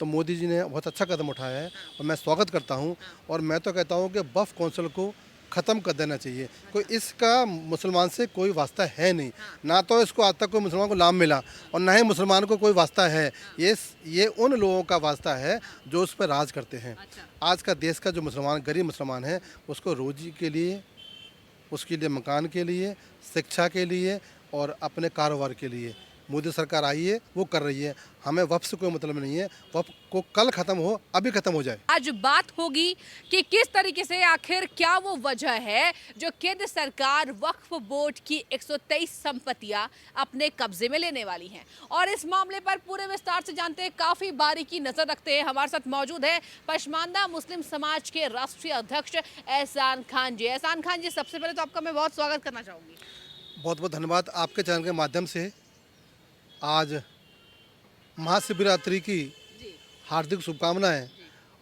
तो मोदी जी ने बहुत अच्छा कदम उठाया है और मैं स्वागत करता हूँ। और मैं तो कहता हूँ कि वक्फ काउंसिल को ख़त्म कर देना चाहिए। कोई इसका मुसलमान से कोई वास्ता है नहीं, ना तो इसको आज तक कोई मुसलमान को लाभ मिला और ना ही मुसलमान को कोई वास्ता है। ये उन लोगों का वास्ता है जो उस पर राज करते हैं। आज का देश का जो मुसलमान, गरीब मुसलमान है, उसको रोजी के लिए, उसके लिए मकान के लिए, शिक्षा के लिए और अपने कारोबार के लिए मोदी सरकार आई है, वो कर रही है। हमें वक्फ से कोई मतलब नहीं है। वक्फ को कल ख़त्म हो, अभी ख़त्म हो जाए। आज बात होगी कि किस तरीके से आखिर क्या वो वजह है जो केंद्र सरकार वक्फ बोर्ड की 123 संपत्तियां अपने कब्जे में लेने वाली हैं। और इस मामले पर पूरे विस्तार से जानते हैं, काफी बारीकी नजर रखते हैं। हमारे साथ मौजूद है पशमानदा मुस्लिम समाज के राष्ट्रीय अध्यक्ष एहसान खान जी। एहसान खान जी, सबसे पहले तो आपका मैं बहुत स्वागत करना चाहूंगी। बहुत बहुत धन्यवाद। आपके चैनल के माध्यम से आज महाशिवरात्रि की जी हार्दिक शुभकामनाएं।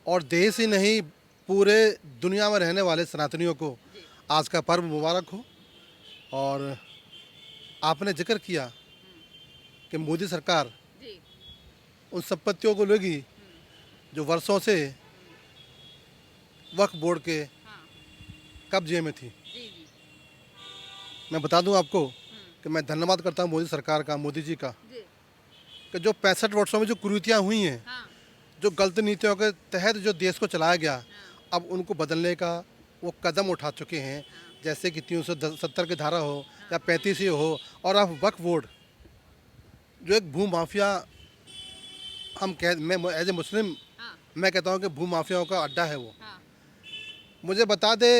और देश ही नहीं, पूरे दुनिया में रहने वाले सनातनियों को आज का पर्व मुबारक हो। और आपने जिक्र किया कि मोदी सरकार जी उन संपत्तियों को लेगी जो वर्षों से वक्फ बोर्ड के हाँ कब्जे में थी। जी जी मैं बता दूं आपको कि मैं धन्यवाद करता हूं मोदी सरकार का, मोदी जी का, जी कि जो 65 वर्षों में जो कुरीतियाँ हुई हैं, हाँ जो गलत नीतियों के तहत जो देश को चलाया गया, अब उनको बदलने का वो कदम उठा चुके हैं। जैसे कि 370 की धारा हो या 35 हो। और अब वक्फ बोर्ड जो एक भू माफिया, हम कह मैं एज ए मुस्लिम हाँ मैं कहता हूँ कि भू माफियाओं का अड्डा है वो। हाँ मुझे बता दे,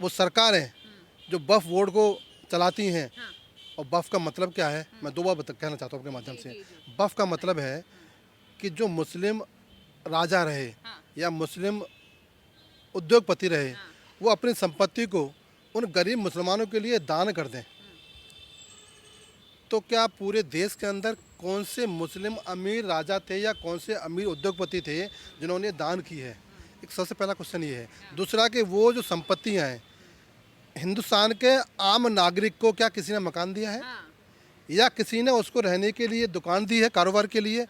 वो सरकारें जो वक्फ बोर्ड को चलाती हैं, हाँ और वक्फ का मतलब क्या है, मैं दो बार कहना चाहता हूँ अपने माध्यम जी से। जी जी वक्फ का मतलब है कि जो मुस्लिम राजा रहे हाँ या मुस्लिम उद्योगपति रहे, हाँ वो अपनी संपत्ति को उन गरीब मुसलमानों के लिए दान कर दें। तो क्या पूरे देश के अंदर कौन से मुस्लिम अमीर राजा थे या कौन से अमीर उद्योगपति थे जिन्होंने दान की है? एक सबसे पहला क्वेश्चन ये है। दूसरा कि वो जो संपत्तियां हैं, हिंदुस्तान के आम नागरिक को क्या किसी ने मकान दिया है हाँ या किसी ने उसको रहने के लिए दुकान दी है, कारोबार के लिए?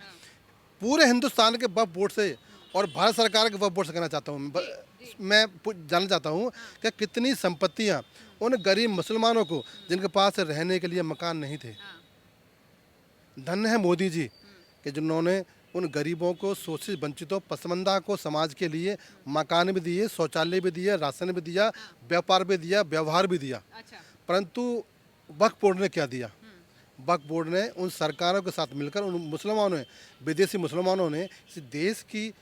पूरे हिंदुस्तान के वक्फ बोर्ड से और भारत सरकार के वक्फ बोर्ड से कहना चाहता हूँ, मैं जानना चाहता हूँ कि कितनी संपत्तियाँ उन गरीब मुसलमानों को जिनके पास रहने के लिए मकान नहीं थे। धन्य है मोदी जी कि जिन्होंने उन गरीबों को, शोषित वंचितों, पसमानदा को समाज के लिए मकान भी दिए, शौचालय भी दिए, राशन भी दिया, व्यापार भी दिया, व्यवहार भी दिया। अच्छा परंतु वक्फ बोर्ड ने क्या दिया? वक्फ बोर्ड ने उन सरकारों के साथ मिलकर उन मुसलमानों ने, विदेशी मुसलमानों ने इस देश की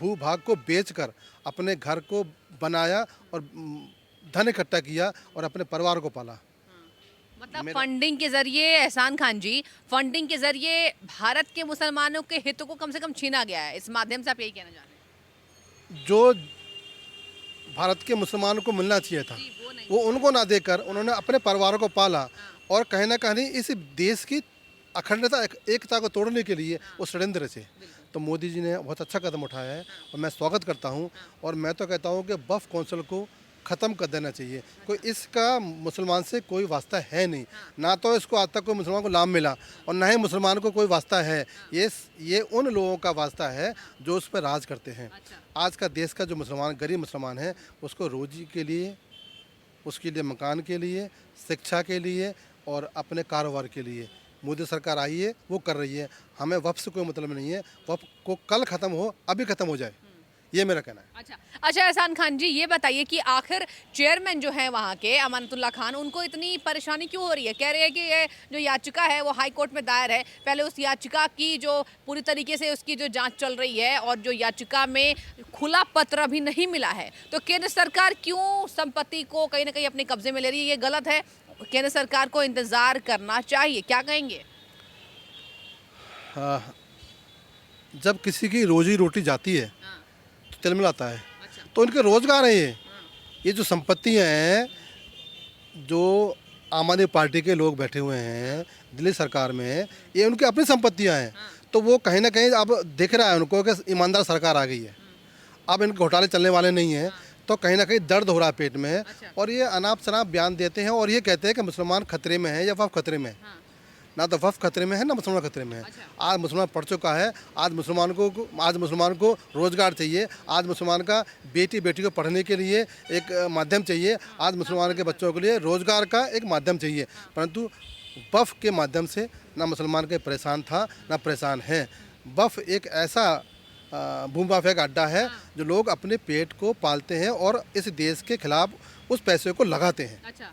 भूभाग को बेचकर अपने घर को बनाया और धन इकट्ठा किया और अपने परिवार को पाला। मतलब मेरा- फंडिंग के जरिए, एहसान खान जी, फंडिंग के जरिए भारत के मुसलमानों के हितों को कम से कम छीना गया है। इस माध्यम से आप यही कहना चाह रहे हैं? जो भारत के मुसलमानों को मिलना चाहिए था, जी, वो नहीं। वो उनको ना देकर उन्होंने अपने परिवारों को पाला। और कहीं ना कहीं इस देश की अखंडता, एकता को तोड़ने के लिए वो षड्यंत्र से। तो मोदी जी ने बहुत अच्छा कदम उठाया है और मैं स्वागत करता हूँ। और मैं तो कहता हूँ कि वक्फ काउंसिल को ख़त्म कर देना चाहिए। कोई इसका मुसलमान से कोई वास्ता है नहीं, ना तो इसको आज तक कोई मुसलमान को लाभ मिला और ना ही मुसलमान को कोई वास्ता है। ये उन लोगों का वास्ता है जो उस पर राज करते हैं। आज का देश का जो मुसलमान, गरीब मुसलमान है, उसको रोजी के लिए, उसके लिए मकान के लिए, शिक्षा के लिए और अपने कारोबार के लिए मोदी सरकार आई है, वो कर रही है। हमें वक्फ से कोई मतलब नहीं है। वक्फ को कल ख़त्म हो, अभी ख़त्म हो जाए, ये मेरा कहना है। अच्छा अच्छा, एहसान खान जी, ये बताइए कि आखिर चेयरमैन जो है वहाँ के, अमानतुल्लाह खान, उनको इतनी परेशानी क्यों हो रही है? कह रहे हैं कि ये जो याचिका है वो हाई कोर्ट में दायर है। पहले उस याचिका की जो पूरी तरीके से उसकी जो जांच चल रही है और जो याचिका में खुला पत्र अभी नहीं मिला है, तो केंद्र सरकार क्यों संपत्ति को कहीं ना कहीं अपने कब्जे में ले रही है? ये गलत है। केंद्र सरकार को इंतजार करना चाहिए। क्या कहेंगे? हाँ, जब किसी की रोजी रोटी जाती है तो तिलमिलाता है। अच्छा। तो इनके रोजगार है ये जो संपत्तियां हैं, जो आम आदमी पार्टी के लोग बैठे हुए हैं दिल्ली सरकार में, ये उनकी अपनी संपत्तियां हैं। तो वो कहीं ना कहीं अब दिख रहा है उनको कि ईमानदार सरकार आ गई है, अब इनके घोटाले चलने वाले नहीं हैं। तो कहीं ना कहीं दर्द हो रहा है पेट में। और ये अनाप शनाप बयान देते हैं और ये कहते हैं कि मुसलमान खतरे में है या वह खतरे में है। ना तो वफ़ खतरे में है ना मुसलमान खतरे में है। आज मुसलमान पढ़ चुका है, आज मुसलमान को रोज़गार चाहिए, आज मुसलमान का बेटी को पढ़ने के लिए एक माध्यम चाहिए, आज मुसलमान के बच्चों के लिए रोज़गार का एक माध्यम चाहिए। परंतु वफ़ के माध्यम से ना मुसलमान के परेशान था ना परेशान है। वफ़ एक ऐसा भूमि माफिया का अड्डा है जो लोग अपने पेट को पालते हैं और इस देश के खिलाफ उस पैसे को लगाते हैं। अच्छा,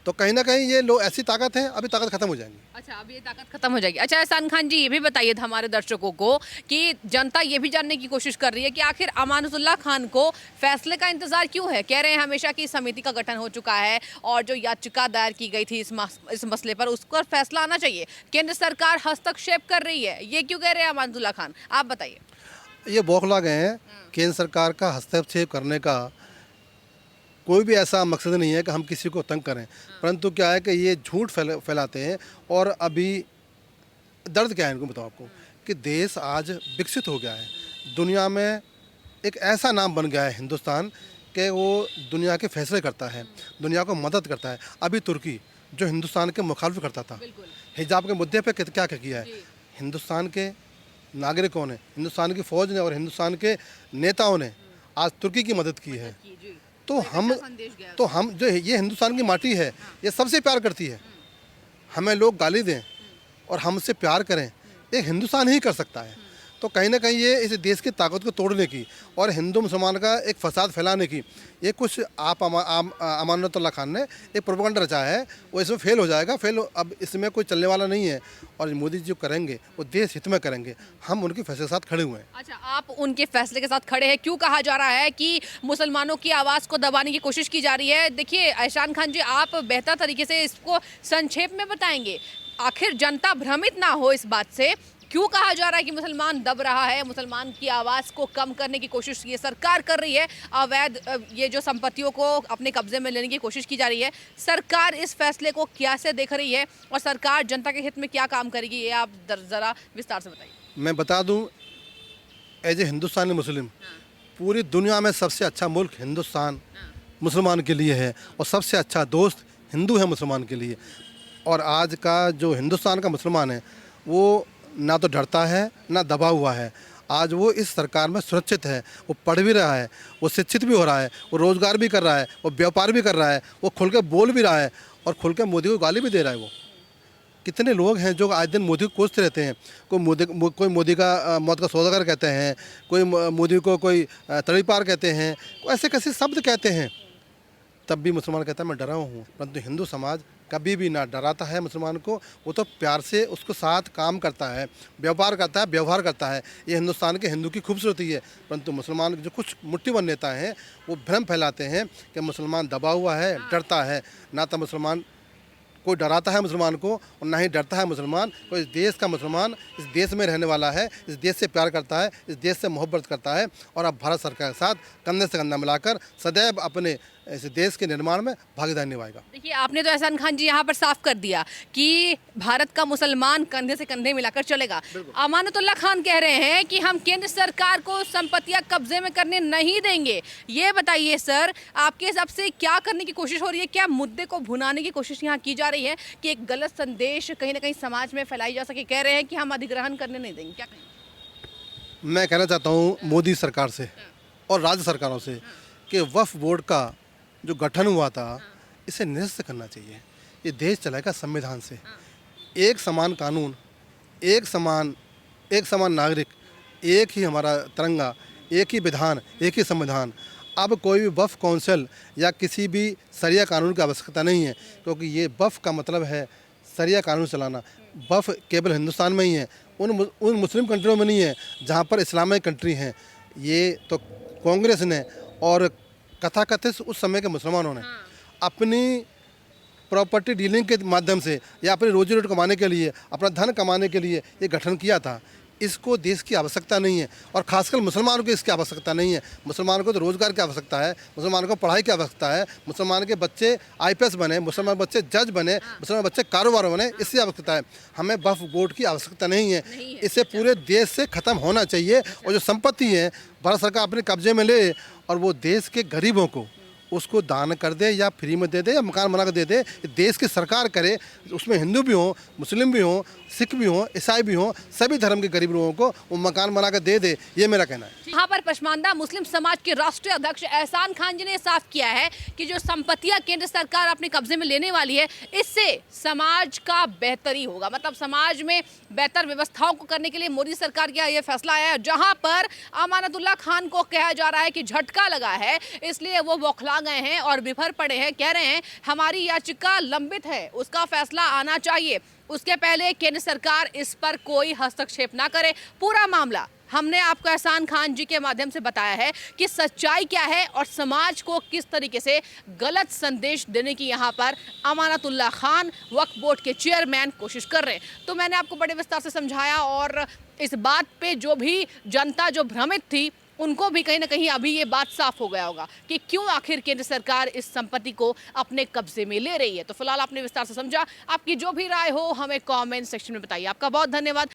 तो कहीं ना कहीं ये लोग ऐसी ताकत है, अभी ताकत खत्म हो जाएंगी। अच्छा, अब ये ताकत खत्म हो जाएगी। अच्छा, एहसान खान जी ये भी बताइए हमारे दर्शकों को कि जनता ये भी जानने की कोशिश कर रही है कि आखिर अमानतुल्लाह खान को फैसले का इंतजार क्यों है। कह रहे हैं हमेशा की समिति का गठन हो चुका है और जो याचिका दायर की गई थी इस मसले पर उस पर फैसला आना चाहिए, केंद्र सरकार हस्तक्षेप कर रही है, ये क्यों कह रहे हैं अमानतुल्लाह खान, आप बताइए। ये बौखला गए हैं। केंद्र सरकार का हस्तक्षेप करने का कोई भी ऐसा मकसद नहीं है कि हम किसी को तंग करें, परंतु क्या है कि ये झूठ फैलाते हैं। और अभी दर्द क्या है इनको बताओ आपको कि देश आज विकसित हो गया है, दुनिया में एक ऐसा नाम बन गया है हिंदुस्तान कि वो दुनिया के फैसले करता है, दुनिया को मदद करता है। अभी तुर्की जो हिंदुस्तान के मुखालिफ करता था, हिजाब के मुद्दे पे क्या क्या किया है, हिंदुस्तान के नागरिकों ने, हिंदुस्तान की फ़ौज ने और हिंदुस्तान के नेताओं ने आज तुर्की की मदद की है। तो हम जो ये हिंदुस्तान की माटी है, ये सबसे प्यार करती है। हमें लोग गाली दें और हमसे प्यार करें, एक हिंदुस्तान ही कर सकता है। तो कहीं ना कहीं ये इस देश की ताकत को तोड़ने की और हिंदू मुसलमान का एक फसाद फैलाने की ये कुछ अमानतुल्लाह खान ने एक प्रोपेगेंडा रचा है, वो इसमें फेल हो जाएगा। अब इसमें कोई चलने वाला नहीं है और मोदी जी जो करेंगे वो देश हित में करेंगे। हम उनके फैसले के साथ खड़े हुए हैं। अच्छा, आप उनके फैसले के साथ खड़े हैं। क्यों कहा जा रहा है कि मुसलमानों की आवाज़ को दबाने की कोशिश की जा रही है? देखिए एहसान खान जी, आप बेहतर तरीके से इसको संक्षेप में बताएंगे, आखिर जनता भ्रमित ना हो इस बात से। क्यों कहा जा रहा है कि मुसलमान दब रहा है, मुसलमान की आवाज़ को कम करने की कोशिश ये सरकार कर रही है, अवैध ये जो संपत्तियों को अपने कब्जे में लेने की कोशिश की जा रही है, सरकार इस फैसले को कैसे देख रही है और सरकार जनता के हित में क्या काम करेगी, ये आप ज़रा विस्तार से बताइए। मैं बता दूं, एज ए हिंदुस्तानी मुस्लिम, पूरी दुनिया में सबसे अच्छा मुल्क हिंदुस्तान मुसलमान के लिए है और सबसे अच्छा दोस्त हिंदू है मुसलमान के लिए। और आज का जो हिंदुस्तान का मुसलमान है वो ना तो डरता है ना दबा हुआ है। आज वो इस सरकार में सुरक्षित है, वो पढ़ भी रहा है, वो शिक्षित भी हो रहा है, वो रोज़गार भी कर रहा है, वो व्यापार भी कर रहा है, वो खुल के बोल भी रहा है और खुल के मोदी को गाली भी दे रहा है। वो कितने लोग हैं जो आज दिन मोदी को कोसते रहते हैं, कोई मोदी का मौत का सौदागर कहते हैं, कोई मोदी को कोई तड़ीपार कहते हैं, ऐसे कैसे शब्द कहते हैं, तब भी मुसलमान कहता है मैं डरा हूँ। परंतु हिंदू समाज कभी भी ना डराता है मुसलमान को, वो तो प्यार से उसको साथ काम करता है, व्यापार करता है, व्यवहार करता है। ये हिंदुस्तान के हिंदू की खूबसूरती है। परंतु मुसलमान जो कुछ मुट्ठीबंद नेता हैं वो भ्रम फैलाते हैं कि मुसलमान दबा हुआ है, डरता है। ना तो मुसलमान कोई डराता है मुसलमान को और ना ही डरता है मुसलमान। कोई इस देश का मुसलमान इस देश में रहने वाला है, इस देश से प्यार करता है, इस देश से मोहब्बत करता है और अब भारत सरकार के साथ कंधे से कंधा मिलाकर सदैव अपने इस देश के निर्माण में भागीदारी निभाएगा। देखिए, आपने तो एहसान खान जी यहाँ पर साफ कर दिया कि भारत का मुसलमान कंधे से कंधे मिलाकर चलेगा। अमानतुल्लाह खान कह रहे हैं कि हम केंद्र सरकार को संपत्तियां कब्जे में करने नहीं देंगे। ये बताइए सर, आपके हिसाब से क्या करने की कोशिश हो रही है? क्या मुद्दे को भुनाने की कोशिश यहाँ की जा रही है कि एक गलत संदेश कहीं ना कहीं समाज में फैलाई जा सके? कह रहे हैं कि हम अधिग्रहण करने नहीं देंगे, क्या कहेंगे? मैं कहना चाहता हूँ मोदी सरकार से और राज्य सरकारों से कि वक्फ बोर्ड का जो गठन हुआ था इसे निरस्त करना चाहिए। ये देश चलेगा संविधान से। एक समान कानून, एक समान नागरिक, एक ही हमारा तिरंगा, एक ही विधान, एक ही संविधान। अब कोई भी वक्फ काउंसिल या किसी भी शरिया कानून की आवश्यकता नहीं है, क्योंकि ये वक्फ का मतलब है शरिया कानून चलाना। वक्फ केवल हिंदुस्तान में ही है, उन मुस्लिम कंट्रियों में नहीं है जहाँ पर इस्लामिक कंट्री हैं। ये तो कांग्रेस ने और कथाकथित उस समय के मुसलमानों ने अपनी प्रॉपर्टी डीलिंग के माध्यम से या अपनी रोजी रोटी कमाने के लिए, अपना धन कमाने के लिए ये गठन किया था। इसको देश की आवश्यकता नहीं है और खासकर मुसलमानों को इसकी आवश्यकता नहीं है। मुसलमानों को तो रोज़गार की आवश्यकता है, मुसलमानों को पढ़ाई की आवश्यकता है, मुसलमान के बच्चे IPS बने, मुसलमान बच्चे जज बने, मुसलमान बच्चे कारोबार बने, इसकी आवश्यकता है। हमें वक्फ बोर्ड की आवश्यकता नहीं है। इसे पूरे देश से ख़त्म होना चाहिए और जो संपत्ति है भारत सरकार अपने कब्जे में ले और वो देश के गरीबों को उसको दान कर दे या फ्री में दे दे या मकान बना कर दे दे। देश की सरकार करे, उसमें हिंदू भी हों, मुस्लिम भी हों, सिख भी हों, ईसाई भी हों, सभी धर्म के गरीब लोगों को वो मकान बना कर दे दे, ये मेरा कहना है। यहाँ पर पशमानदा मुस्लिम समाज के राष्ट्रीय अध्यक्ष एहसान खान जी ने साफ किया है कि जो संपत्तियां केंद्र सरकार अपने कब्जे में लेने वाली है, इससे समाज का बेहतरी होगा। मतलब समाज में बेहतर व्यवस्थाओं को करने के लिए मोदी सरकार का यह फैसला आया है, जहां पर अमानतुल्लाह खान को कहा जा रहा है कि झटका लगा है, इसलिए वो बौखला गए हैं और बिफर पड़े हैं। कह रहे हैं हमारी याचिका लंबित है, उसका फैसला आना चाहिए, उसके पहले केंद्र सरकार इस पर कोई हस्तक्षेप ना करे। पूरा मामला हमने आपको एहसान खान जी के माध्यम से बताया है कि सच्चाई क्या है और समाज को किस तरीके से गलत संदेश देने की यहाँ पर अमानतुल्लाह खान वक्फ बोर्ड के चेयरमैन कोशिश कर रहे हैं। तो मैंने आपको बड़े विस्तार से समझाया और इस बात पे जो भी जनता जो भ्रमित थी उनको भी कहीं ना कहीं अभी ये बात साफ हो गया होगा कि क्यों आखिर केंद्र सरकार इस संपत्ति को अपने कब्जे में ले रही है। तो फिलहाल आपने विस्तार से समझा, आपकी जो भी राय हो हमें कमेंट सेक्शन में बताइए। आपका बहुत धन्यवाद।